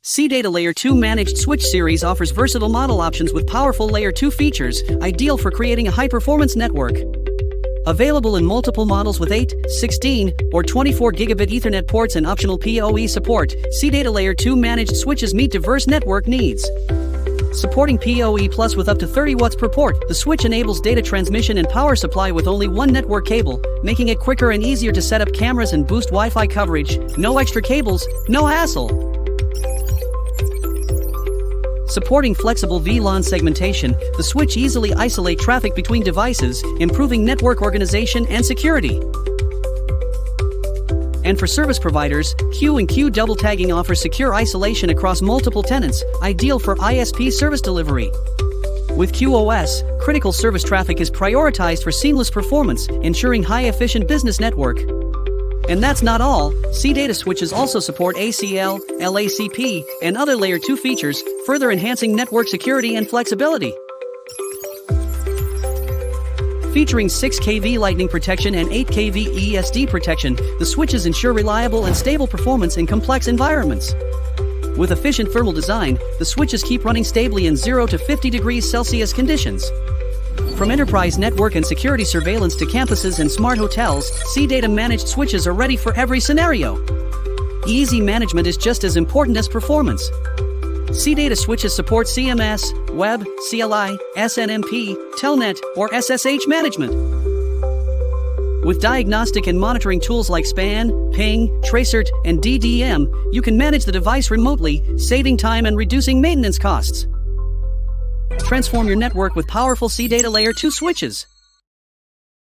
CData Layer 2 Managed Switch Series offers versatile model options with powerful Layer 2 features, ideal for creating a high-performance network. Available in multiple models with 8, 16, or 24 gigabit Ethernet ports and optional PoE support, CData Layer 2 Managed Switches meet diverse network needs. Supporting PoE Plus with up to 30 watts per port, the switch enables data transmission and power supply with only one network cable, making it quicker and easier to set up cameras and boost Wi-Fi coverage. No extra cables, no hassle. Supporting flexible VLAN segmentation, the switch easily isolates traffic between devices, improving network organization and security. And for service providers, QinQ double tagging offers secure isolation across multiple tenants, ideal for ISP service delivery. With QoS, critical service traffic is prioritized for seamless performance, ensuring high-efficient business network. And that's not all, CData switches also support ACL, LACP, and other Layer 2 features, further enhancing network security and flexibility. Featuring 6 kV lightning protection and 8 kV ESD protection, the switches ensure reliable and stable performance in complex environments. With efficient thermal design, the switches keep running stably in 0 to 50 degrees Celsius conditions. From enterprise network and security surveillance to campuses and smart hotels, CData managed switches are ready for every scenario. Easy management is just as important as performance. CData switches support CMS, Web, CLI, SNMP, Telnet, or SSH management. With diagnostic and monitoring tools like SPAN, Ping, Tracert, and DDM, you can manage the device remotely, saving time and reducing maintenance costs. Transform your network with powerful CData Layer 2 switches.